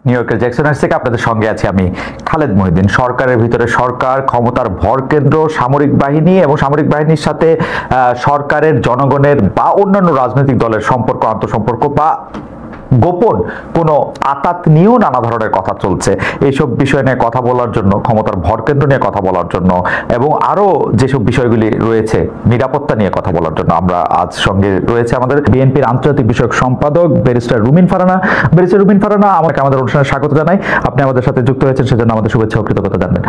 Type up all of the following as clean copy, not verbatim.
New ইয়র্কের জ্যাকসনহাইটস থেকে আপনাদের সঙ্গে আছি আমি খালেদ মহিউদ্দিন। সরকারের ভিতরে সরকার, ক্ষমতার ভরকেন্দ্র সামরিক বাহিনী এবং সামরিক বাহিনীর সাথে সরকারের, জনগণের বা অন্যান্য রাজনৈতিক দলের সম্পর্ক, আন্তঃসম্পর্ক বা গোপন কোনো আতাত নিয়েও নানা ধরনের কথা চলছে। এইসব বিষয় নিয়ে কথা বলার জন্য, ক্ষমতার ভরকেন্দ্র নিয়ে কথা বলার জন্য এবং আরো যেসব বিষয়গুলি রয়েছে নিরাপত্তা নিয়ে কথা বলার জন্য আমরা আজ সঙ্গে রয়েছে আমাদের বিএনপির আন্তর্জাতিক বিষয়ক সম্পাদক ব্যারিস্টার রুমিন ফারহানা। ব্যারিস্টার রুমিন ফারহানা, আমাদের অনুষ্ঠানে স্বাগত জানাই। আপনি আমাদের সাথে যুক্ত হয়েছেন, সেজন্য আমাদের শুভেচ্ছা ও কৃতজ্ঞতা জানাবেন।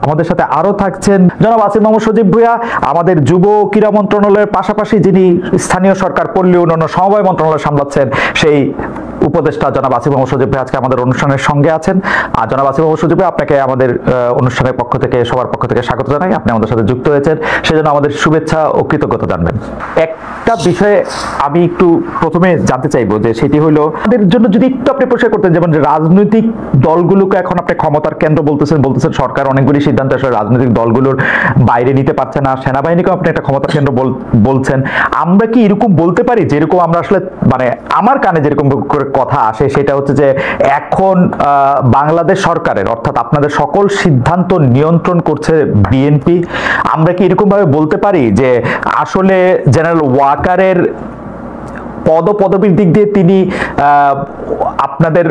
আমাদের সাথে আরো থাকছেন জনাব আসিফ মাহমুদ সজীব ভূঁইয়া, আমাদের যুব ক্রীড়া মন্ত্রণালয়ের পাশাপাশি যিনি স্থানীয় সরকার, পল্লী উন্নয়ন, সমবায় মন্ত্রণালয় সামলাচ্ছেন সেই উপদেষ্টা জনাব আসিফ মাহমুদ সজীব ভাই আজকে আমাদের অনুষ্ঠানের সঙ্গে আছেন। আর জনাব আসিফ মাহমুদ সজীব ভাই, আপনাকে আমাদের অনুষ্ঠানের পক্ষ থেকে, সবার পক্ষ থেকে স্বাগত জানাই। আপনি আমাদের সাথে যুক্ত হয়েছেন, সেজন্য আমাদের শুভেচ্ছা ও কৃতজ্ঞতা জানবেন। একটা বিষয়ে আমি একটু প্রথমে জানতে চাইবো, যে সেটি হলো আমাদের জন্য যদি একটু আপনি পরিষ্কার করতেন, যেমন রাজনৈতিক দলগুলোকে এখন আপনি ক্ষমতার কেন্দ্র বলতেছেন, সরকার অনেকগুলি সিদ্ধান্ত আসলে রাজনৈতিক দলগুলোর বাইরে নিতে পারছে না, সেনাবাহিনীকেও আপনি একটা ক্ষমতার কেন্দ্র বলছেন। আমরা কি এরকম বলতে পারি, যেরকম আমরা আসলে মানে আমার কানে যেরকম করে কথা আসে, সেটা হচ্ছে যে এখন বাংলাদেশ সরকারের, অর্থাৎ আপনাদের সকল সিদ্ধান্ত নিয়ন্ত্রণ করছে বিএনপি? আমরা কি এরকম ভাবে বলতে পারি যে আসলে জেনারেল ওয়াকারের পদবীর দিক দিয়ে তিনি আপনাদের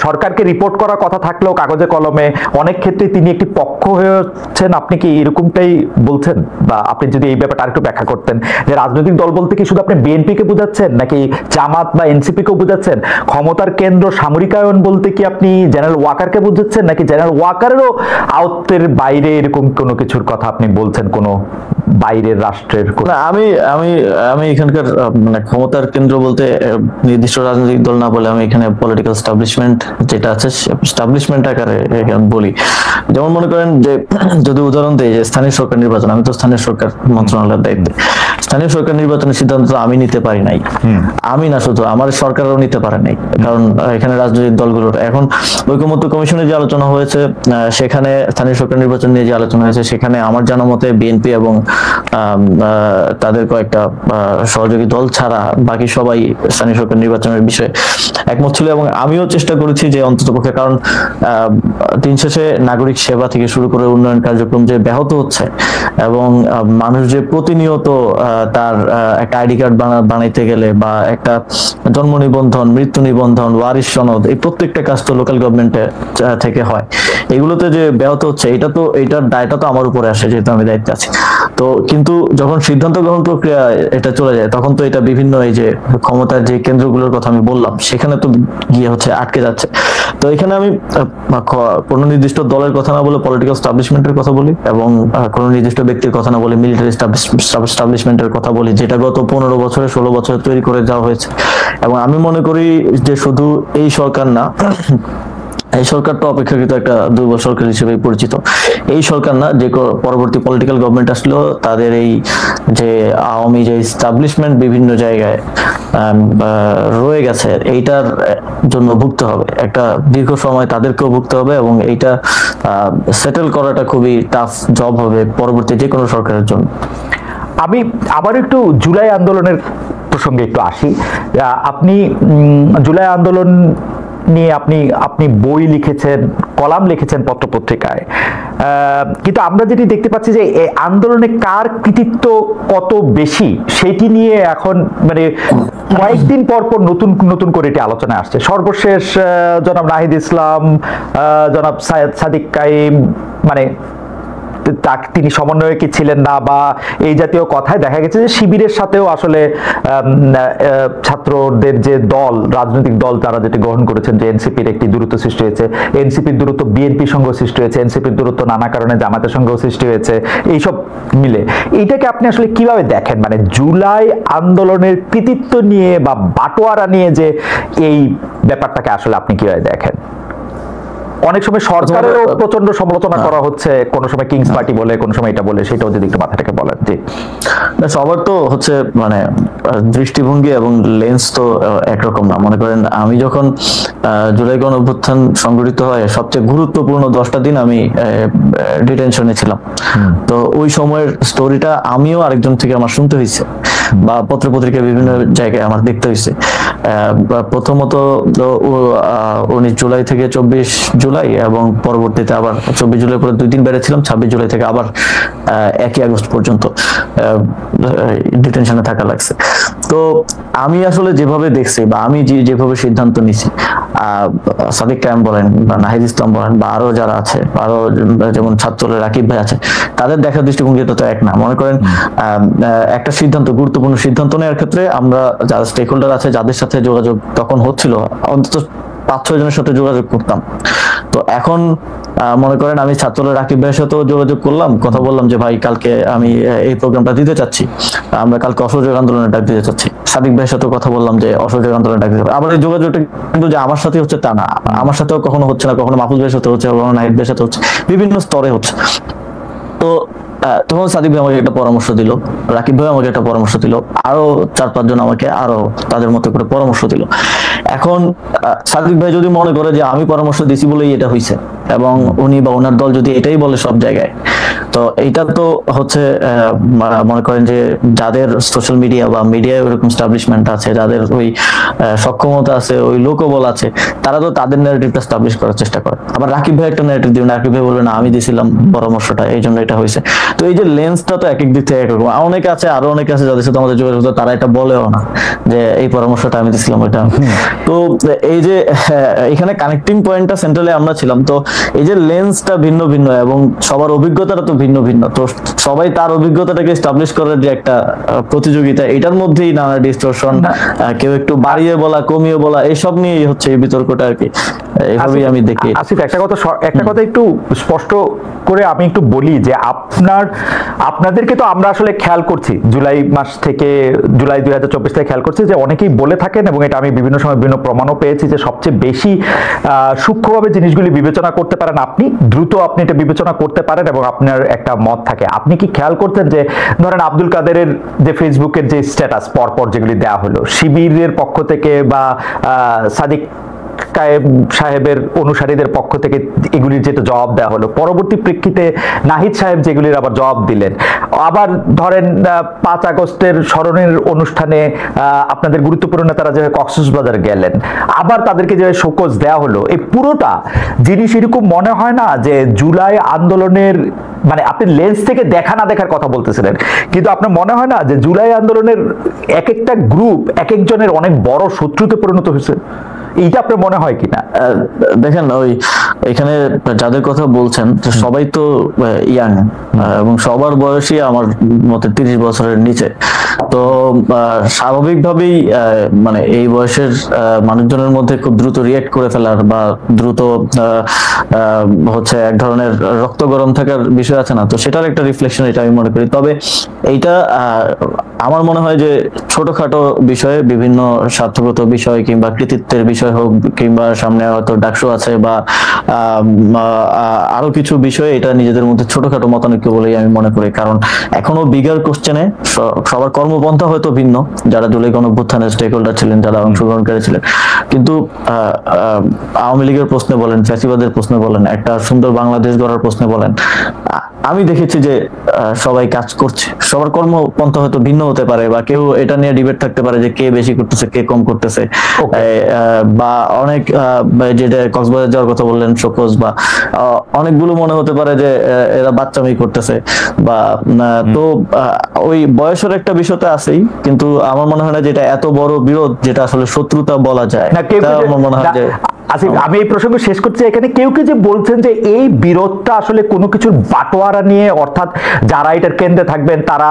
সরকারকে রিপোর্ট করার কথা থাকলেও কাগজে কলমে অনেক ক্ষেত্রে তিনি একটি পক্ষ হয়েছেন? আপনি কি এরকমটাই বলছেন? বা আপনি যদি এই ব্যাপারটা আরেকটু ব্যাখ্যা করতেন, যে রাজনৈতিক দল বলতে কি শুধু আপনি বিএনপিকে বোঝাচ্ছেন, নাকি জামাত বা এনসিপিকেও বোঝাচ্ছেন? ক্ষমতার কেন্দ্র সামরিকায়ন বলতে কি আপনি জেনারেল ওয়াকারকে বোঝাচ্ছেন, নাকি জেনারেল ওয়াকারেরও আয়ত্তের বাইরে এরকম কোনো কিছুর কথা আপনি বলছেন, কোনো বাইরের রাষ্ট্রের? না, আমি আমি আমি এখানকার মানে ক্ষমতার কেন্দ্র বলতে নির্দিষ্ট রাজনৈতিক দল না বলে আমি এখানে পলিটিক্যাল এস্টাবলিশমেন্ট যেটা আছে, এস্টাবলিশমেন্ট আকারে বলি। যেমন মনে করেন যে, যদি উদাহরণ দেই, যে স্থানীয় সরকার নির্বাচন, আমি তো স্থানীয় সরকার মন্ত্রণালয়ের দায়িত্বে। স্থানীয় সরকার নির্বাচনের সিদ্ধান্ত আমি নিতে পারি নাই, আমি না, শুধু আমার সরকারও নিতে পারে নাই, কারণ এখানে রাজনৈতিক দলগুলোর এখন ঐকমত্য কমিশনে যে আলোচনা হয়েছে, সেখানে স্থানীয় সরকার নির্বাচন নিয়ে যে আলোচনা হয়েছে, সেখানে আমার জানা মতে বিএনপি এবং তাদের কয়েকটা সহযোগী দল ছাড়া বাকি সবাই স্থানীয় সরকার নির্বাচনের বিষয়ে একমত ছিল। এবং আমিও চেষ্টা করেছি যে অন্ততপক্ষে, কারণ দিন শেষে নাগরিক সেবা থেকে শুরু করে উন্নয়ন কার্যক্রম যে ব্যাহত হচ্ছে, এবং মানুষ যে প্রতিনিয়ত তার একটা আইডি কার্ড বানাইতে গেলে, বা একটা জন্ম নিবন্ধন, মৃত্যু নিবন্ধন, ওয়ারিশ সনদ, এই প্রত্যেকটা কাজ তো লোকাল গভর্নমেন্টে থেকে হয়, এগুলোতে যে ব্যাহত হচ্ছে, এইটার দায়টা তো আমার উপরে আসে, যেহেতু আমি দায়িত্বে আছি। তো কিন্তু যখন সিদ্ধান্ত গ্রহণ প্রক্রিয়া এটা চলে যায়, তখন তো এটা বিভিন্ন এই যে ক্ষমতার যে কেন্দ্রগুলোর কথা আমি বললাম, সেখানে তো গিয়ে আটকে যাচ্ছে। তো এখানে আমি কোনো নির্দিষ্ট দলের কথা না বলে পলিটিক্যাল এস্টাবলিশমেন্টের কথা বলি, এবং কোনো নির্দিষ্ট ব্যক্তির কথা না বলে মিলিটারি এস্টাবলিশমেন্টের কথা বলি, যেটা গত 15 বছরে 16 বছরে তৈরি করে যাওয়া হয়েছে। এবং আমি মনে করি যে শুধু এই সরকার না, এই সরকার তো অপেক্ষাকৃত একটা দুর্বল সরকার হিসেবে পরিচিত। এই সরকার না, যে পরবর্তী পলিটিক্যাল গভর্নমেন্ট আসলেও তাদের এই যে আওয়ামী যে এস্টাবলিশমেন্ট বিভিন্ন জায়গায় রয়ে গেছে, এইটার জন্য ভুগতে হবে, একটা দীর্ঘ সময় তাদেরকেও ভুগতে হবে, এবং এইটা সেটেল করাটা খুবই টাফ জব হবে পরবর্তী যে কোনো সরকারের জন্য। আমি আবার একটু জুলাই আন্দোলনের প্রসঙ্গে একটু আসি। আপনি জুলাই আন্দোলন নিয়ে আপনি বই লিখেছেন, কলাম লিখেছেন পত্রপত্রিকায়, কিন্তু আমরা যেটি দেখতে পাচ্ছি যে এই আন্দোলনে কার কৃতিত্ব কত বেশি, সেটি নিয়ে এখন মানে কয়েকদিন পর পর নতুন নতুন করে এটি আলোচনায় আসছে। সর্বশেষ জনাব নাহিদ ইসলাম, জনাব সাদিক কাইম, মানে তিনি সমন্বয়কে ছিলেন না, বা এই জাতীয় কথায় দেখা গেছে যে শিবিরের সাথেও আসলে ছাত্রদের যে দল, রাজনৈতিক দল, তারা যেটি গ্রহণ করেছেন যে এনসিপির একটি দূরত্ব সৃষ্টি হয়েছে, এনসিপির দূরত্ব বিএনপির সঙ্গে সৃষ্টি হয়েছে, এনসিপির দূরত্ব নানা কারণে জামাতের সঙ্গেও সৃষ্টি হয়েছে, এইসব মিলে এইটাকে আপনি আসলে কিভাবে দেখেন? মানে জুলাই আন্দোলনের কৃতিত্ব নিয়ে বা বাটোয়ারা নিয়ে যে এই ব্যাপারটাকে আসলে আপনি কিভাবে দেখেন? অনেক সময় সরকারেরও প্রচন্ড সমালোচনা করা হচ্ছে, কোন সময় কিংস পার্টি বলে, কোন সময় এটা বলে, সেটাও যদি একটু মাথা থেকে বলেন। জি, সবার তো মানে দৃষ্টিভঙ্গি এবং লেন্স তো একরকম না। মনে করেন আমি যখন জুলাই গণ অভ্যুত্থান সংঘটিত হয় সবচেয়ে গুরুত্বপূর্ণ 10টা দিন আমি ডিটেনশনে ছিলাম। তো ওই সময়ের স্টোরিটা আমিও আরেকজন থেকে আমার শুনতে হয়েছে বা পত্রপত্রিকায় বিভিন্ন জায়গায় আমার দেখতে হয়েছে। প্রথমত উনি জুলাই থেকে 24 জুলাই এবং পরবর্তীতে আবার 24 জুলাই পরে 2 দিন বেড়েছিলাম, 26 জুলাই থেকে আবার 1 আগস্ট পর্যন্ত ডিটেনশনে থাকা লাগছে। তো আমি আসলে যেভাবে দেখছি বা আমি যেভাবে সিদ্ধান্ত নিছি, সাদিক কায়েম বলেন বা নাহিদ ইসলাম বলেন বা আরো যারা আছে, আরো যেমন ছাত্রদের রাকিব ভাই আছে, তাদের দেখার দৃষ্টিভঙ্গিটা তো এক না। মনে করেন একটা সিদ্ধান্ত, গুরুত্বপূর্ণ সিদ্ধান্ত নেওয়ার ক্ষেত্রে আমরা যারা স্টেক হোল্ডার আছে যাদের সাথে যোগাযোগ তখন হচ্ছিল, অন্তত 5-6 জনের সাথে যোগাযোগ করতাম। তো এখন মনে করেন আমি ছাত্রদের রাকিব ভাইয়ের সাথেও যোগাযোগ করলাম, কথা বললাম যে ভাই কালকে আমি এই প্রোগ্রামটা দিতে চাচ্ছি, আমরা কালকে অসহযোগ আন্দোলনের ডাক দিতে চাচ্ছি। সাদিক ভাইয়ের সাথেও কথা বললাম যে অসহযোগ আন্দোলনের ডাক দিতে। আবার এই যোগাযোগটা কিন্তু যে আমার সাথে হচ্ছে তা না, আমার সাথেও কখনো হচ্ছে না, কখনো মাহফুজ ভাইয়ের সাথে হচ্ছে, কখনো নাহিদ ভাইয়ের সাথে হচ্ছে, বিভিন্ন স্তরে হচ্ছে। তো তখন সাদিক ভাই আমাকে একটা পরামর্শ দিল, রাকিব ভাই আমাকে একটা পরামর্শ দিল, আরো 4-5 জন আমাকে আরো তাদের মতো করে পরামর্শ দিল। এখন সাদিক ভাই যদি মনে করে যে আমি পরামর্শ দিছি বলেই এটা হয়েছে, এবং উনি বা ওনার দল যদি এটাই বলে সব জায়গায়, তো এইটা তো হচ্ছে মনে করেন যে যাদের সোশ্যাল মিডিয়া বা মিডিয়ায় ওরকম স্টাবলিশমেন্ট আছে, যাদের ওই সক্ষমতা আছে, ওই লোকবল আছে, তারা তো তাদের ন্যারেটিভটা স্টাবলিশ করার চেষ্টা করে। আবার রাকিব ভাই একটা ন্যারেটিভ দিবেন, রাকিব ভাই বলবে না আমি দিছিলাম পরামর্শটা, এই জন্য এটা হয়েছে। তো এই যে লেন্সটা তো এক এক দিক থেকে একরকম। অনেকে আছে, আরো অনেকে আছে যাদের সাথে আমাদের যোগাযোগ, তারা এটা বলেও না যে এই পরামর্শটা আমি দিছিলাম ওইটা। তো এই যে এখানে কানেক্টিং পয়েন্টটা সেন্ট্রালে আমরা ছিলাম। তো এই যে লেন্সটা ভিন্ন ভিন্ন এবং সবার অভিজ্ঞতাটা তো ভিন্ন ভিন্ন, তো সবাই তার অভিজ্ঞতাটাকে এস্টাবলিশ করার যে একটা প্রতিযোগিতা, এটার মধ্যেই নানা ডিসটরশন, কেউ একটু বাড়িয়ে বলা, কমিয়ে বলা, এইসব নিয়েই হচ্ছে এই বিতর্কটা আর কি। এইভাবেই আমি দেখি। আসিফ, একটা কথা একটু স্পষ্ট করে আমি একটু বলি যে আপনাদেরকে তো আমরা আসলে খেয়াল করছি জুলাই মাস থেকে, জুলাই 2024 থেকে খেয়াল করছি যে অনেকেই বলে থাকেন, এবং এটা আমি বিভিন্ন সময় বিভিন্ন প্রমাণও পেয়েছি যে সবচেয়ে বেশি সূক্ষ্মভাবে জিনিসগুলি বিবেচনা করতে পারেন আপনি, দ্রুত আপনি এটা বিবেচনা করতে পারেন এবং আপনার একটা মত থাকে। আপনি কি খেয়াল করতেন যে ধরেন আব্দুল কাদেরের যে ফেসবুকের যে স্ট্যাটাস পরপর যেগুলি দেওয়া হলো শিবিরের পক্ষ থেকে বা সাদিক কায়েম সাহেবের অনুসারীদের পক্ষ থেকে এগুলির যেটা জবাব দেওয়া হলো, পরবর্তী প্রেক্ষিতে নাহিদ সাহেব যেগুলির আবার জবাব দিলেন, আবার ধরেন 5 আগস্টের স্মরণের অনুষ্ঠানে আপনাদের গুরুত্বপূর্ণ নেতারা যে কক্সবাজার গেলেন, আবার তাদেরকে যে শোকজ দেওয়া হলো, এই পুরোটা জিনিস এরকম মনে হয় না যে জুলাই আন্দোলনের, মানে আপনি লেন্স থেকে দেখা না দেখার কথা বলতেছিলেন, কিন্তু আপনার মনে হয় না যে জুলাই আন্দোলনের এক একটা গ্রুপ এক একজনের অনেক বড় শত্রুতে পরিণত হয়েছে? এইটা আপনার মনে হয় কিনা? দেখেন, ওই এখানে যাদের কথা বলছেন সবাই তো ইয়াং এবং সবার বয়সই আমার মতে 30 বছরের নিচে। তো স্বাভাবিকভাবেই মানে এই বয়সের মানুষজনের মধ্যে খুব দ্রুত রিয়েক্ট করে ফেলার বা দ্রুত হচ্ছে এক ধরনের রক্ত গরম থাকার বিষয় আছে না, তো সেটার একটা রিফ্লেকশন এটা আমি মনে করি। তবে এইটা আমার মনে হয় যে ছোটখাটো বিষয়ে, বিভিন্ন স্বার্থগত বিষয় কিংবা কৃতিত্বের বিষয় হোক, কিংবা সামনে হয়তো ডাকসু আছে বা আরো কিছু বিষয়, এটা নিজেদের মধ্যে ছোটখাটো মতানৈক্য বলেই আমি মনে করি। কারণ এখনো বিগার কোশ্চেনে সবার কর্মপন্থা হয়তো ভিন্ন, যারা জুলাই গণঅভ্যুত্থানের স্টেক হোল্ডার ছিলেন, যারা অংশগ্রহণকারী ছিলেন, কিন্তু আওয়ামী লীগের প্রশ্নে বলেন, ফ্যাসিবাদের প্রশ্নে বলেন, একটা সুন্দর বাংলাদেশ গড়ার প্রশ্নে বলেন, আমি দেখেছি যে সবাই কাজ করছে। সবার কর্মপন্থা হয়তো ভিন্ন হতে পারে, বা কেউ এটা নিয়ে ডিবেট থাকতে পারে যে কে বেশি করতেছে, কে কম করতেছে, বা অনেক যেটা কক্সবাজার যাওয়ার কথা বললেন শোকজ, বা অনেকগুলো মনে হতে পারে যে এরা বাচ্চামি করতেছে, বা তো ওই বয়সের একটা বিষয়টা আছেই। কিন্তু আমার মনে হয় না যেটা এত বড় বিরোধ যেটা আসলে শত্রুতা বলা যায়। আমার মনে হয় যে আমি এই প্রসঙ্গ শেষ করছি এখানে, কেউ কি যে বলছেন যে এই বিরোধটা আসলে কোনো কিছুর বাটোয়ারা নিয়ে, অর্থাৎ যারা এটার কেন্দ্রে থাকবেন তারা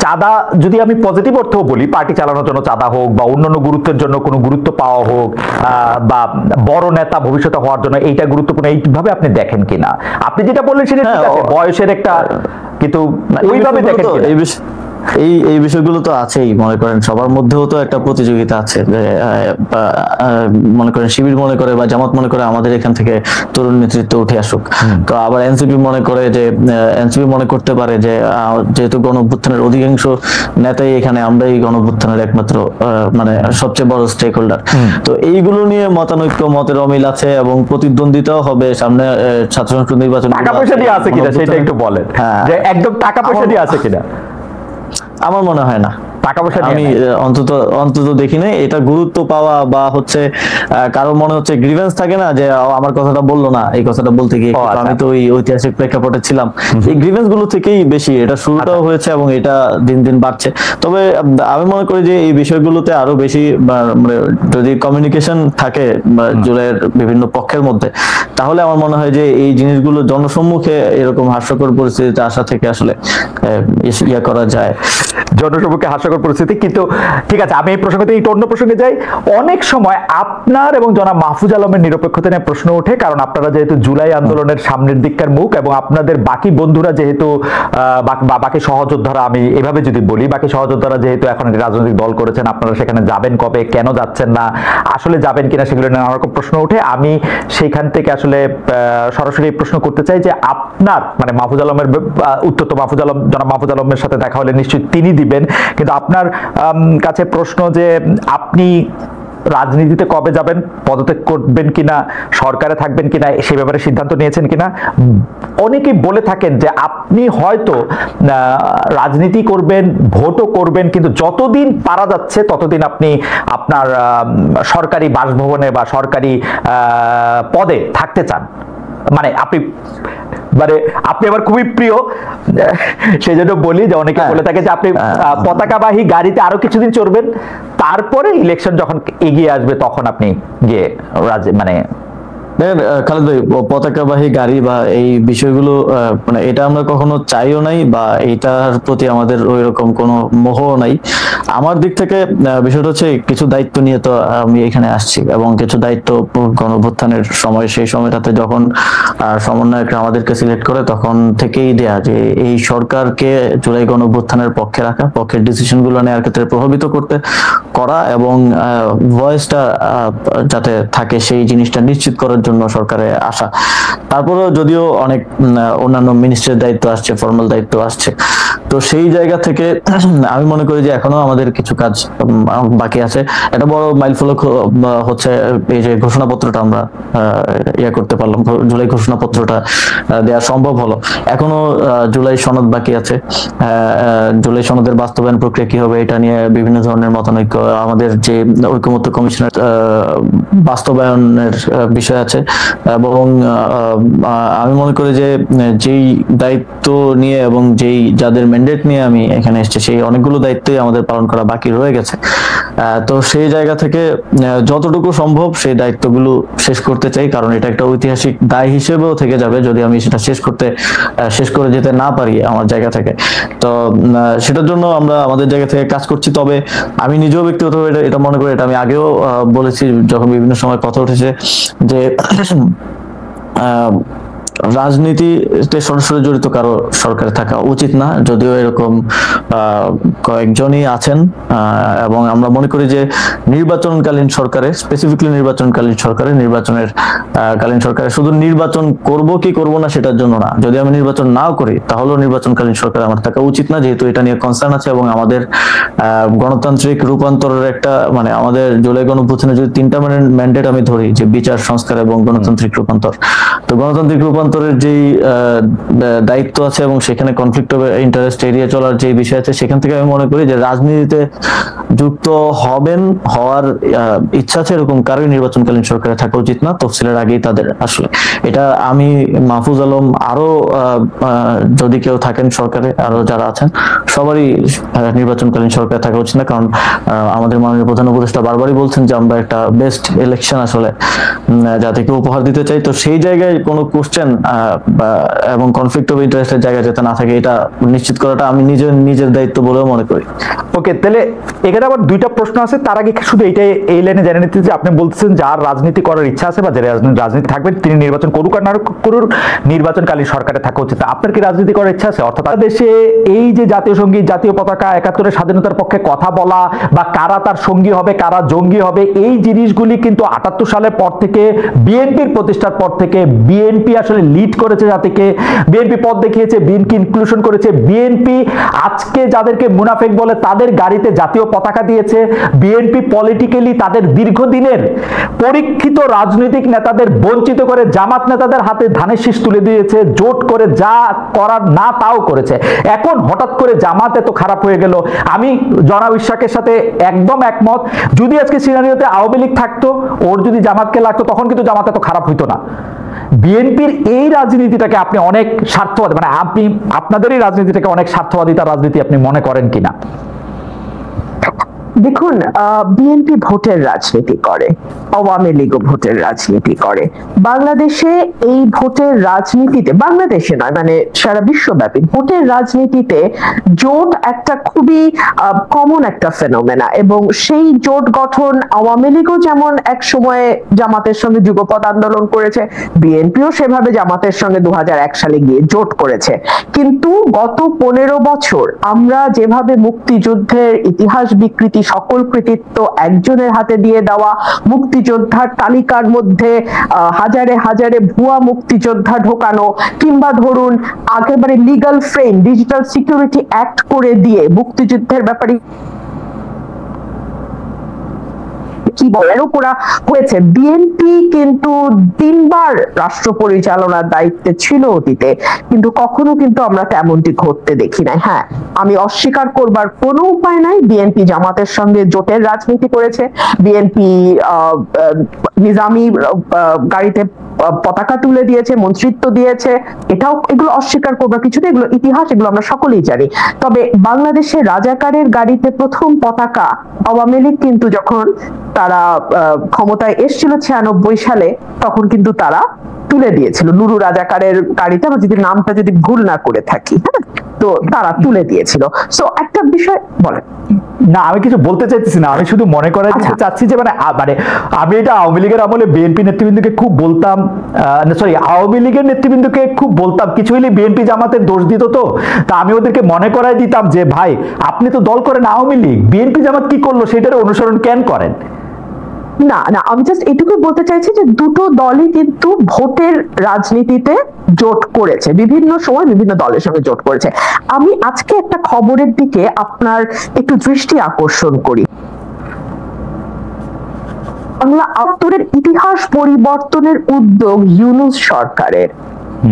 চাঁদা, যদি আমি পজিটিভ অর্থেও বলি, পার্টি চালানোর জন্য চাঁদা হোক বা অন্যান্য গুরুত্বের জন্য কোনো গুরুত্ব পাওয়া হোক, বা বড় নেতা ভবিষ্যতে হওয়ার জন্য এইটা গুরুত্বপূর্ণ, এইভাবে আপনি দেখেন কিনা? আপনি যেটা বললেন সেটা ঠিক আছে, বয়সের একটা, কিন্তু ওইভাবে দেখেন এই বিষয় এই বিষয়গুলো তো আছেই, মনে করেন সবার মধ্যেও তো একটা প্রতিযোগিতা আছে যে মনে করেন শিবির মনে করে বা জামাত মনে করে আমাদের এখান থেকে তরুণ নেতৃত্ব উঠে আসুক, তো আবার এনসিপি মনে করে যে এনসিপি মনে করতে পারে যে যেহেতু গণঅভ্যুত্থানের অধিকাংশ নেতাই এখানে, আমরাই গণঅভ্যুত্থানের একমাত্র মানে সবচেয়ে বড় স্টেক হোল্ডার। তো এইগুলো নিয়ে মতানৈক্য, মতের অমিল আছে এবং প্রতিদ্বন্দ্বিতাও হবে সামনে ছাত্র সংসদ নির্বাচন। টাকা পয়সা দিয়ে আছে কিনা সেটা একটু বলেন, যে একদম টাকা পয়সা দিয়ে আছে কিনা? আমার মনে হয় না, টাকা পয়সা আমি অন্তত দেখি নাই। এটা গুরুত্ব পাওয়া বা হচ্ছে কারো মনে হচ্ছে গ্রিভেন্স থাকে না যে আমার কথাটা বললো না, এই কথাটা বলতে গিয়ে আমি তো ওই ঐতিহাসিক প্রেক্ষাপটে ছিলাম, এই গ্রিভেন্স গুলো থেকেই বেশি এটা শুরুটাও হয়েছে এবং এটা দিন দিন বাড়ছে। তবে আমি মনে করি যে এই বিষয়গুলোতে আরো বেশি মানে যদি কমিউনিকেশন থাকে জুলাইয়ের বিভিন্ন পক্ষের মধ্যে, তাহলে আমার মনে হয় যে এই জিনিসগুলো জনসম্মুখে এরকম হাস্যকর পরিস্থিতিতে আসা থেকে আসলে ইয়া করা যায়, জনসম্মুখে হাস্যকর পরিস্থিতি। কিন্তু ঠিক আছে, আমি এই প্রসঙ্গে একটু অন্য প্রসঙ্গে যাই। অনেক সময় আপনার এবং জনাব মাহফুজ আলমের নিরপেক্ষতা নিয়ে প্রশ্ন ওঠে, কারণ আপনারা যেহেতু জুলাই আন্দোলনের সামনের দিককার মুখ এবং আপনাদের বাকি বন্ধুরা যেহেতু বাকি সহযোদ্ধারা, আমি এভাবে যদি বলি, বাকি সহযোদ্ধারা যেহেতু এখন রাজনৈতিক দল করেছেন, আপনারা সেখানে যাবেন কবে, কেন যাচ্ছেন না, আসলে যাবেন কিনা, সেগুলো নিয়ে নানা রকম প্রশ্ন ওঠে। আমি সেইখান থেকে আসলে সরাসরি প্রশ্ন করতে চাই যে আপনার মানে মাহফুজ আলমের উত্তর তো মাহফুজ আলম, জনাব মাহফুজ আলমের সাথে দেখা হলে নিশ্চয়ই তিনি দিবেন, কিন্তু আপনার কাছে প্রশ্ন যে আপনি রাজনীতিতে কবে যাবেন, পদত্যাগ করবেন কিনা, সরকারে থাকবেন কিনা, সে ব্যাপারে সিদ্ধান্ত নিয়েছেন কিনা? অনেকেই বলে থাকেন যে আপনি হয়তো রাজনীতি করবেন, ভোটও করবেন, কিন্তু যতদিন পারা যাচ্ছে ততদিন আপনি আপনার সরকারি বাসভবনে বা সরকারি পদে থাকতে চান। মানে আপনি আমার খুবই প্রিয়, সেই জন্য বলি যে অনেকে বলে থাকে যে আপনি পতাকাবাহী গাড়িতে আরো কিছুদিন চড়বেন, তারপরে ইলেকশন যখন এগিয়ে আসবে তখন আপনি গিয়ে মানে খালেদ ভাই, পতাকাবাহী গাড়ি বা এই বিষয়গুলো মানে এটা আমরা কখনো চাইও নাই বা এটার প্রতি আমাদের ওই রকম কোনো মোহ নাই। আমার দিক থেকে বিষয়টা হচ্ছে কিছু দায়িত্ব নিয়ে তো আমি এখানে আসছি এবং কিছু দায়িত্ব গণঅভ্যুত্থানের সময়, সেই সময়টাতে যখন সমন্বয়করা আমাদেরকে সিলেক্ট করে তখন থেকেই দেয়া যে এই সরকারকে জুলাই গণঅভ্যুত্থানের পক্ষে রাখা, পক্ষের ডিসিশন গুলো নেওয়ার ক্ষেত্রে প্রভাবিত করা এবং ভয়েসটা যাতে থাকে সেই জিনিসটা নিশ্চিত করার জন্য সরকারে আসা। তারপরেও যদিও অনেক অন্যান্য মিনিস্ট্রির দায়িত্ব আসছে, ফর্মাল দায়িত্ব আসছে, তো সেই জায়গা থেকে আমি মনে করি যে এখনো আমাদের কিছু কাজ বাকি আছে। একটা বড় মাইলফলক হচ্ছে এই যে ঘোষণাপত্রটা আমরা ইয়া করতে পারলাম, জুলাই ঘোষণাপত্রটা দেওয়া সম্ভব হলো। এখনো জুলাই সনদ বাকি আছে, জুলাই সনদের বাস্তবায়ন প্রক্রিয়া কি হবে এটা নিয়ে বিভিন্ন ধরনের মতানৈক্য, আমাদের যে ঐকমত্য কমিশনের বাস্তবায়নের বিষয় আছে এবং আমি মনে করি যে যেই দায়িত্ব নিয়ে এবং যেই যাদের ম্যান্ডেট নিয়ে আমি এখানে এসেছি সেই অনেকগুলো দায়িত্বই আমাদের পালন করা বাকি রয়ে গেছে। তো সেই জায়গা থেকে যতটুকু সম্ভব সেই দায়িত্বগুলো শেষ করতে চাই, কারণ এটা একটা ঐতিহাসিক দায় হিসেবেও থেকে যাবে যদি আমি সেটা শেষ করে যেতে না পারি আমার জায়গা থেকে। তো সেটার জন্য আমরা আমাদের জায়গা থেকে কাজ করছি। তবে আমি নিজেও ব্যক্তিগতভাবে এটা মনে করি, এটা আমি আগেও বলেছি যখন বিভিন্ন সময় কথা উঠেছে, যে রাজনীতিতে সরাসরি জড়িত কারো সরকারে থাকা উচিত না, যদিও এরকম কয়েকজনই আছেন এবং আমরা মনে করি যে নির্বাচনকালীন সরকারে, স্পেসিফিকলি নির্বাচনকালীন সরকারে, কালীন সরকারে শুধু নির্বাচন করব কি করব না সেটার জন্য না, যদি আমি নির্বাচন নাও করি তাহলেও নির্বাচনকালীন সরকার আমার থাকা উচিত না, যেহেতু এটা নিয়ে কনসার্ন আছে এবং আমাদের গণতান্ত্রিক রূপান্তরের একটা মানে আমাদের জুলাই গণঅভ্যুত্থানের যদি 3টা ম্যান্ডেট আমি ধরি, যে বিচার, সংস্কার এবং গণতান্ত্রিক রূপান্তর, তো গণতান্ত্রিক রূপান্তরের যেই দায়িত্ব আছে এবং সেখানে কনফ্লিক্ট অফ ইন্টারেস্ট এড়িয়ে চলার যে বিষয় আছে, সেখান থেকে আমি মনে করি যে রাজনীতিতে যুক্ত হওয়ার ইচ্ছা আছে এরকম কারোই নির্বাচনকালীন সরকারে থাকা উচিত না, তফসিলের আগেই তাদের আসলে। এটা আমি, মাহফুজ আলম, আরো যদি কেউ থাকেন সরকারে, আরো যারা আছেন সবারই নির্বাচনকালীন সরকারে থাকা উচিত না, কারণ আমাদের মাননীয় প্রধান উপদেষ্টা বারবারই বলছেন যে আমরা একটা বেস্ট ইলেকশন আসলে জাতিকে উপহার দিতে চাই। তো সেই জায়গায় কোনো কোশ্চেন এবং কনফ্লিক্ট অফ ইন্টারেস্টের জায়গা যাতে না থাকে, এটা নিশ্চিত করাটা আমি নিজের দায়িত্ব বলেও মনে করি। ওকে, তাহলে এখানে আবার দুইটা প্রশ্ন আছে। তার আগে শুধু এই লাইনে জেনে নিতে যে আপনি বলছেন যার রাজনীতি করার ইচ্ছা আছে বা যে রাজনীতি থাকবেন তিনি নির্বাচন করুক আর না করুক, নির্বাচনকালীন সরকারে থাকা উচিত। আপনার কি রাজনীতি করার ইচ্ছা আছে? অর্থাৎ দেশে এই যে জাতীয় সঙ্গীত, জাতীয় পতাকা, ৭১-এর স্বাধীনতার পক্ষে কথা বলা বা কারা তার সঙ্গী হবে, কারা জঙ্গি হবে, এই জিনিসগুলি কিন্তু ৭৮ সালের পর থেকে, বিএনপির প্রতিষ্ঠার পর থেকে বিএনপি আসলে লিড করেছে জাতিকে, বিএনপি পথ দেখিয়েছে, বিএনপি ইনক্লুশন করেছে, বিএনপি আজকে যাদেরকে মুনাফেক বলে তাদের গাড়িতে জাতীয় পতাকা দিয়েছে, বিএনপি পলিটিক্যালি তাদের দীর্ঘদিনের পরীক্ষিত রাজনৈতিক নেতাদের বঞ্চিত করে জামাত নেতাদের হাতে ধানের শীষ তুলে দিয়েছে, জোট করে যা করার না তাও করেছে। এখন হঠাৎ করে জামাত এত খারাপ হয়ে গেল, আমি জনাব ইশাকের সাথে একদম একমত। যদি আজকে সিনারিওতে আওয়ামী লীগ থাকতো, ওর যদি জামাতকে লাগতো, তখন কিন্তু জামাত এত খারাপ হইতো না। বিএনপির এই রাজনীতিটাকে আপনি অনেক স্বার্থবাদী, মানে আপনি আপনাদের এই রাজনীতিটাকে অনেক স্বার্থবাদিতার রাজনীতি আপনি মনে করেন কিনা? দেখুন, বিএনপি ভোটের রাজনীতি করে, আওয়ামী লীগও ভোটের রাজনীতি করে। বাংলাদেশে এই ভোটের রাজনীতিতে, বাংলাদেশে নয় মানে সারা বিশ্বব্যাপী ভোটের রাজনীতিতে জোট একটা খুবই কমন একটা ফেনোমেনা, এবং সেই জোট গঠন আওয়ামী লীগও যেমন এক সময়ে জামাতের সঙ্গে যুগপৎ আন্দোলন করেছে, বিএনপিও সেভাবে জামাতের সঙ্গে 2001 সালে গিয়ে জোট করেছে। কিন্তু গত 15 বছর আমরা যেভাবে মুক্তিযুদ্ধের ইতিহাস বিকৃতি, সকল কৃতিত্ব একজনের হাতে দিয়ে দেওয়া, মুক্তিযোদ্ধার তালিকার মধ্যে হাজারে হাজারে ভুয়া মুক্তিযোদ্ধা ঢোকানো, কিংবা ধরুন একেবারে legal frame digital security act করে দিয়ে মুক্তিযুদ্ধের ব্যাপারে কি বলেরও করা হয়েছে। বিএনপি কিন্তু 3 বার রাষ্ট্র পরিচালনার দায়িত্বে ছিল অতীতে, কিন্তু কখনো কিন্তু আমরা তেমনটি ঘটতে দেখি নাই। হ্যাঁ, আমি অস্বীকার করবার কোনো উপায় নাই, বিএনপি জামাতের সঙ্গে জোটের রাজনীতি করেছে, বিএনপি নিজামী গাড়িতে পতাকা তুলে দিয়েছে, মন্ত্রিত্ব দিয়েছে, এগুলো অস্বীকার করবার কিছু নেই, এগুলো ইতিহাস, এগুলো আমরা সকলেই জানি। তবে বাংলাদেশে রাজাকারের গাড়িতে প্রথম পতাকা আওয়ামী লীগ কিন্তু যখন তারা ক্ষমতায় এসেছিল 96 সালে, তখন কিন্তু তারা তুলে দিয়েছিল নুরু রাজাকারের গাড়িতে, আমরা যদি নামটা যদি ভুল না করে থাকি, হ্যাঁ, তো তারা তুলে দিয়েছিল। সো একটা বিষয় বলেন না, আমি কিছু বলতে চাইতেছি না, আমি শুধু মনে করাই দিতে চাচ্ছি যে মানে আমি এটা আওয়ামী লীগের আমলে বিএনপি নেতৃবৃন্দকে খুব বলতাম, সরি আওয়ামী লীগের নেতৃবৃন্দকে খুব বলতাম, কিছু হলে বিএনপি জামাতের দোষ দিত, তো তা আমি ওদেরকে মনে করাই দিতাম যে ভাই আপনি তো দল করেন আওয়ামী লীগ, বিএনপি জামাত কি করলো সেটার অনুসরণ কেন করেন? না না, আমি জাস্ট এটুকুই বলতে চাইছি যে দুটো দলই কিন্তু ভোটের রাজনীতিতে জোট করেছে, বিভিন্ন সময় বিভিন্ন দলের সঙ্গে জোট করেছে। আমি আজকে একটা খবরের দিকে আপনার একটু দৃষ্টি আকর্ষণ করি। বাংলা আত্মরের ইতিহাস পরিবর্তনের উদ্যোগ ইউনূস সরকারের,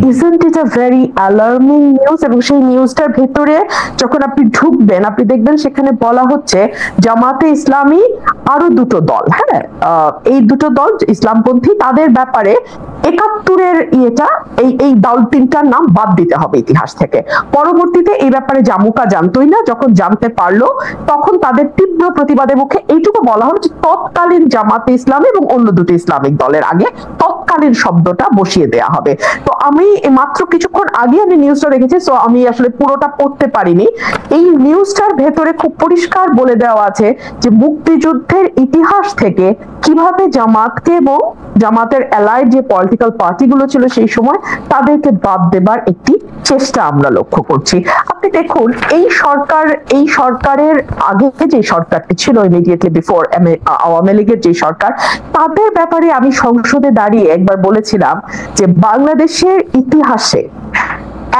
isn't it a very alarming news? এবং সেই নিউজটার ভেতরে যখন আপনি ঢুকবেন, আপনি দেখবেন সেখানে বলা হচ্ছে জামাতে ইসলামী আরো দুটো দল, হ্যাঁ, এই দুটো দল ইসলামপন্থী, তাদের ব্যাপারে ৭১-এর এই দল তিনটার নাম বাদ দিতে হবে ইতিহাস থেকে। পরবর্তীতে এই ব্যাপারে জামুকা জানতোই না, যখন জানতে পারলো তখন তাদের তীব্র প্রতিবাদের মুখে এইটুকু বলা হলো যে তৎকালীন জামাতে ইসলামী এবং অন্য দুটো ইসলামিক দলের আগে তৎকালীন শব্দটা বসিয়ে দেয়া হবে। তো আমি মাত্র কিছুক্ষণ আগে আমি নিউজটা দেখেছি, সো আমি আসলে পুরোটা পড়তে পারিনি। এই নিউজটার ভেতরে খুব পরিষ্কার বলে দেওয়া আছে যে মুক্তিযুদ্ধের ইতিহাস থেকে কিভাবে জামাতকে এবং জামাতের অ্যালাইড যে পলিটিক্যাল পার্টিগুলো ছিল সেই সময় তাদেরকে বাদ দেবার একটি চেষ্টা আমরা লক্ষ্য করছি। আপনি দেখুন, এই সরকারের আগে যে সরকারটি ছিল ইমিডিয়েটলি বিফোর আওয়ামী লীগের যে সরকার, তাদের ব্যাপারে আমি সংসদে দাঁড়িয়ে একবার বলেছিলাম যে বাংলাদেশের ইতিহাসে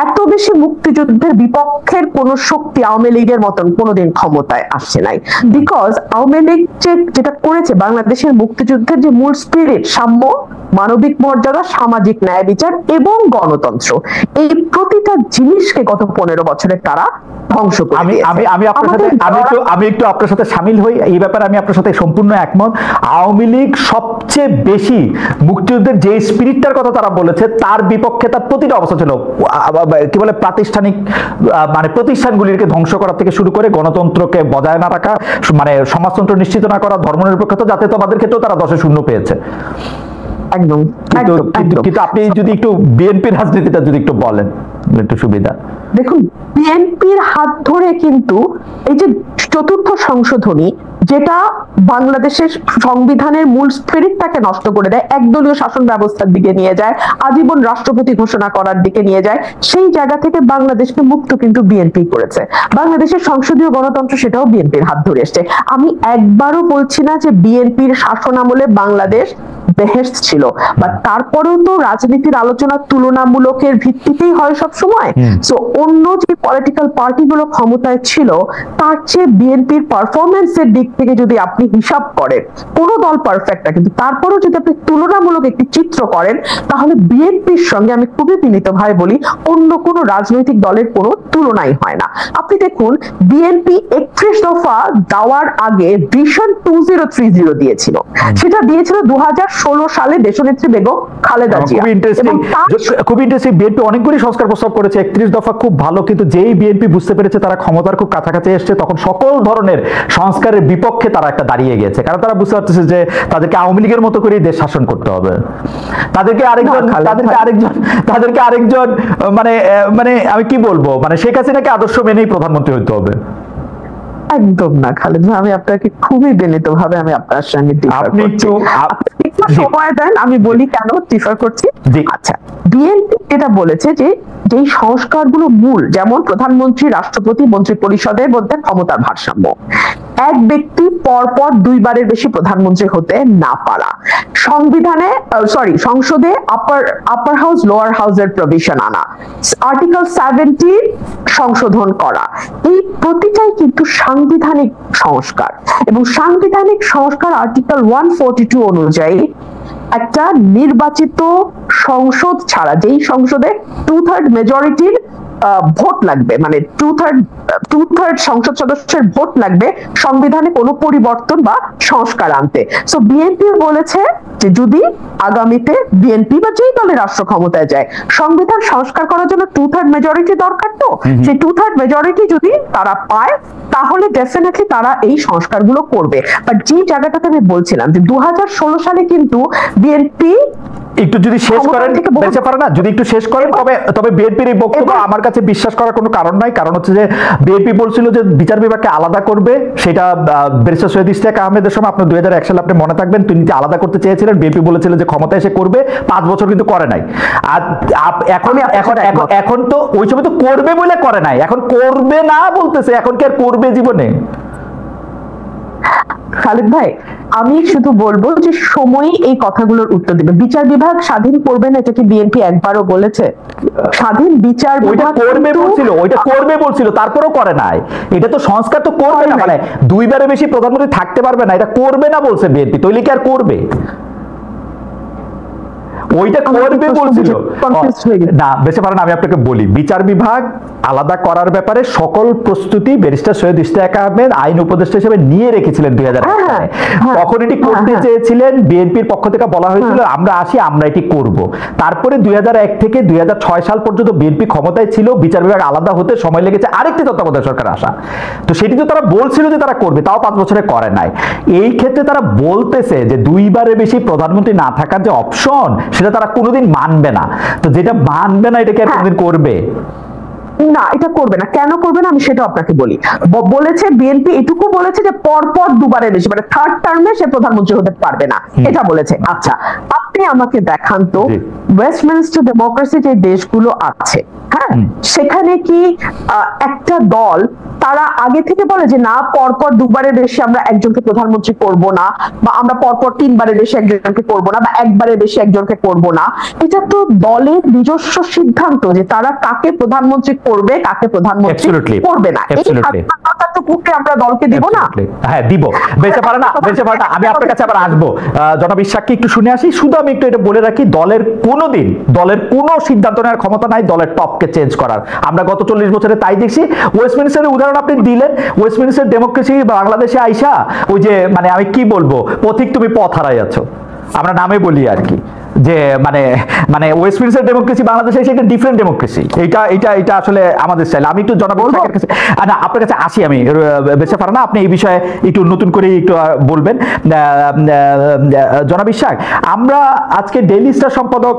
এত বেশি মুক্তিযুদ্ধের বিপক্ষের কোন শক্তি আওয়ামী লীগের মতন কোনোদিন ক্ষমতায় আসছে নাই। বিকজ আওয়ামী লীগ যেটা করেছে, বাংলাদেশের মুক্তিযুদ্ধের যে মূল স্পিরিট, সাম্য, মানবিক মর্যাদা, সামাজিক ন্যায় বিচার এবং গণতন্ত্র, এই প্রতিটা জিনিসকে গত 15 বছরে তারা ধ্বংস করে দিয়েছে। আমি একটু আপনার সাথে শামিল হই এই ব্যাপারে, আমি আপনার সাথে সম্পূর্ণ একমত। আওয়ামী লীগ সবচেয়ে বেশি মুক্তিযুদ্ধের যে স্পিরিটটার কথা তারা বলেছে তার বিপক্ষে তার প্রতিটা অবস্থা ছিল, কি বলে প্রাতিষ্ঠানিক মানে প্রতিষ্ঠানগুলিকে ধ্বংস করা থেকে শুরু করে গণতন্ত্রকে বজায় না রাখা, মানে সমাজতন্ত্র নিশ্চিত না করা, ধর্মনিরপেক্ষতা, যাতে তোমাদের ক্ষেত্রেও তারা 10-0 পেয়েছে। একদম কিন্তু আপনি যদি একটু বিএনপির রাজনীতিটা যদি একটু বলেন একটু সুবিধা। দেখুন, বিএনপির হাত ধরে কিন্তু এই যে চতুর্থ সংশোধনী, যেটা বাংলাদেশের সংবিধানের মূল স্পিরিটটাকে নষ্ট করে দেয়, একদলীয় শাসন ব্যবস্থার দিকে নিয়ে যায়, আজীবন রাষ্ট্রপতি ঘোষণা করার দিকে নিয়ে যায়, সেই জায়গা থেকে বাংলাদেশকে মুক্ত কিন্তু বিএনপি করেছে। বাংলাদেশের সংসদীয় গণতন্ত্র সেটাও বিএনপির হাত ধরে এসছে। আমি একবারও বলছি না যে বিএনপির শাসন আমলে বাংলাদেশ বেহেশত ছিল, বাট তারপরেও তো রাজনীতির আলোচনা তুলনামূলকের ভিত্তিতেই হয় সব সময়। সো অন্য যে পলিটিক্যাল পার্টিগুলো ক্ষমতায় ছিল তার চেয়ে বিএনপির পারফরমেন্সের দিক থেকে যদি আপনি হিসাব করেন, কোনো দল পারফেক্ট না, কিন্তু তারপরেও যদি আপনি তুলনামূলক একটি চিত্র করেন, তাহলে বিএনপির সঙ্গে আমি খুবই বিনীতভাবে বলি অন্য কোনো রাজনৈতিক দলের কোনো তুলনাই হয় না। আপনি দেখুন, বিএনপি 31 দফা দেওয়ার আগে ভিশন 2030 দিয়েছিল, সেটা দিয়েছিল 2016 সালে দেশনেত্রী বেগম খালেদা জিয়া। খুব ইন্টারেস্টিং, বিএনপি অনেকগুলি সংস্কার প্রস্তাব করেছে, 31 দফা খুব ভালো, কিন্তু যেই বিএনপি বুঝতে পেরেছে তারা ক্ষমতার খুব কাছাকাছি এসছে, তখন সকল ধরনের সংস্কারের বিপক্ষে তারা একটা দাঁড়িয়ে গেছে, কারণ তারা বুঝতে পারতেছে যে তাদেরকে আওয়ামী লীগের মতো করে দেশ শাসন করতে হবে, তাদেরকে আরেকজন মানে মানে আমি কি বলবো, মানে শেখ হাসিনাকে আদর্শ মেনেই প্রধানমন্ত্রী হইতে হবে। একদম না খালেদ ভাই, আমি আপনাকে খুবই বিনীতভাবে আমি আপনার সঙ্গে ডিফার করছি। একটু সময় দেন, আমি বলি কেন ডিফার করছি। আচ্ছা, বিএনপি এটা বলেছে যে যেই সংস্কারগুলো মূল, যেমন প্রধানমন্ত্রী, রাষ্ট্রপতি, মন্ত্রী পরিষদের মধ্যে ক্ষমতার ভারসাম্য, এক ব্যক্তি পরপর দুইবারের বেশি প্রধানমন্ত্রী হতে না পারা, সংসদে আপার হাউস লোয়ার হাউসের প্রভিশন আনা, আর্টিকেল 70 সংশোধন করা, এই প্রতিটাই কিন্তু সাংবিধানিক সংস্কার। এবং সাংবিধানিক সংস্কার আর্টিকেল 142 অনুযায়ী একটা নির্বাচিত সংসদ ছাড়া, যেই সংসদে 2/3 মেজরিটির ভোট লাগবে, মানে টু থার্ড সংসদ সদস্যের ভোট লাগবে সংবিধানে কোনো পরিবর্তন বা সংস্কার আনতে। সো বিএনপি বলেছে যে যদি আগামীতে বিএনপি বা যেই দলের রাষ্ট্র ক্ষমতায় যায়, সংবিধান সংস্কার করার জন্য 2/3 মেজরিটি দরকার, তো সেই 2/3 মেজরিটি যদি তারা পায় তাহলে ডেফিনেটলি তারা এই সংস্কারগুলো করবে। বাট যে জায়গাটাতে আমি বলছিলাম যে 2016 সালে কিন্তু বিএনপি একটু যদি শেষ করেন, বেঁচে পারে না, যদি একটু শেষ করেন, তবে বিএনপির এই বক্তব্য আমার কাছে বিশ্বাস করার কোনো কারণ নাই। কারণ হচ্ছে যে বিএনপি বলছিল যে বিচার বিভাগকে আলাদা করবে, সেটা ব্যারিস্টার সৈয়দ ইশতিয়াক আহমেদের সময়, আপনি 2001 সালে আপনি মনে থাকবেন, তিনি আলাদা করতে চেয়েছিলেন, বিএনপি বলেছিল যে ক্ষমতা এসে করবে, 5 বছর কিন্তু করে নাই। আর এখন তো ওই সময় তো করবে বলে করে নাই, এখন করবে না বলতেছে, এখন কি আর করবে জীবনে? খালেদ ভাই, আমি শুধু বলবো যে সময়ই এই কথাগুলোর উত্তর দিবে। বিচার বিভাগ স্বাধীন করবে না, এটা কি বিএনপি একবারও বলেছে? স্বাধীন বিচার বিভাগ করবে বলছিল, তারপরেও করে নাই। এটা তো সংস্কার তো করবে না, মানে 2বারের বেশি প্রধানমন্ত্রী থাকতে পারবে না, এটা করবে না বলছে বিএনপি, তৈলি কি আর করবে? ওইটা করবে বলছিল না, বেঁচে পারেন। আমি আপনাকে বলি, বিচার বিভাগ আলাদা করার ব্যাপারে সকল প্রস্তুতি ব্যারিস্টার সৈয়দ ইশতিয়াক আহমেদ আইন উপদেষ্টা হিসেবে নিয়ে রেখেছিলেন 2001 সালে। তখন এটি করতে চেয়েছিলেন, বিএনপির পক্ষ থেকে বলা হয়েছিল আমরা আসি, আমরা এটি করব। তারপরে 2001 থেকে 2006 সাল পর্যন্ত বিএনপি ক্ষমতায় ছিল, বিচার বিভাগ আলাদা হতে সময় লেগেছে আরেকটি তত্ত্বাবধায়ক সরকার আসা। তো সেটি তো তারা বলছিল যে তারা করবে, তাও 5 বছরে করে নাই। এই ক্ষেত্রে তারা বলতেছে যে 2বারের বেশি প্রধানমন্ত্রী না থাকার যে অপশন, সেটা তারা কোনোদিন মানবে না। তো যেটা মানবে না, এটাকে কোনোদিন করবে না, এটা করবে না। কেন করবে না আমি সেটা আপনাকে বলি। বলেছে বিএনপি এটুকু বলেছে যে পরপর 2বারের বেশি, মানে 3rd টার্মে সে প্রধানমন্ত্রী হতে পারবে না, এটা বলেছে। আচ্ছা, আপনি আমাকে দেখান তো ওয়েস্টমিনস্টার ডেমোক্রেসি যে দেশগুলো আছে, হ্যাঁ, সেখানে কি একটা দল তারা আগে থেকে বলে যে না, পরপর 2বারের বেশি আমরা একজনকে প্রধানমন্ত্রী করব না, বা আমরা পরপর 3বারের বেশি একজনকে করব না, বা 1বারের বেশি একজনকে করব না? এটা তো দলের নিজস্ব সিদ্ধান্ত যে তারা কাকে প্রধানমন্ত্রী করবে, কাকে প্রধানমন্ত্রী করবে না। এই স্বাধীনতাটুকুকে আমরা দলকে দিব না? হ্যাঁ, দিব। বেঁচে পারে না, বেঁচে পারে না। আমি আপনার কাছে আবার আসবো, জনাব ইশাককে একটু শুনে আসি। শুধু আমি একটু এটা বলে রাখি, দলের কোনো সিদ্ধান্ত নেওয়ার ক্ষমতা নাই দলের টপকে চেঞ্জ করার। আমরা গত 40 বছরে তাই দেখছি। ওয়েস্টমিনস্টারের উদাহরণ আপনি দিলেন, ওয়েস্টমিনস্টার ডেমোক্রেসি বাংলাদেশে আইসা ওই যে, মানে আমি কি বলবো, পথিক তুমি পথ হারাই আছো, আমরা নামে বলি আর কি। যে মানে মানে ওয়েস্ট ইন্ডিজের ডেমোক্রেসি বাংলাদেশে এসে একটা ডিফারেন্ট ডেমোক্রেসি, এটা আসলে আমাদের স্টাইল। আমি একটু জনাব ইশাকের কাছে না আপনার কাছে আসি, আমি বেঁচে পারা না, আপনি এই বিষয়ে একটু নতুন করে একটু বলবেন। জনাব ইশাক, আমরা আজকে ডেইলি স্টার সম্পাদক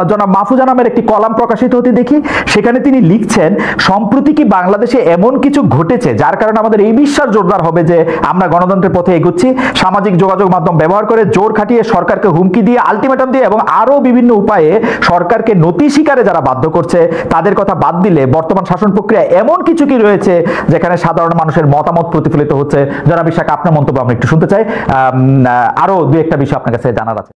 জনাব মাহফুজা নামের একটি কলাম প্রকাশিত হতে দেখি, সেখানে তিনি লিখছেন সম্প্রতি কি বাংলাদেশে এমন কিছু ঘটেছে যার কারণে আমাদের এই বিশ্বাস জোরদার হবে যে আমরা গণতন্ত্রের পথে এগুচ্ছি, সামাজিক যোগাযোগ মাধ্যম ব্যবহার করে জোর খাটিয়ে সরকারকে হুমকি দিয়ে আলটিমেটাম দিয়ে এবং আরো বিভিন্ন উপায়ে সরকারকে নতি স্বীকারে যারা বাধ্য করছে তাদের কথা বাদ দিলে বর্তমান শাসন প্রক্রিয়া এমন কিছু কি রয়েছে যেখানে সাধারণ মানুষের মতামত প্রতিফলিত হচ্ছে? জনাব ইশাক, আপনার মন্তব্য আমরা একটু শুনতে চাই। আরো দুই একটা বিষয় আপনার কাছে জানার আছে।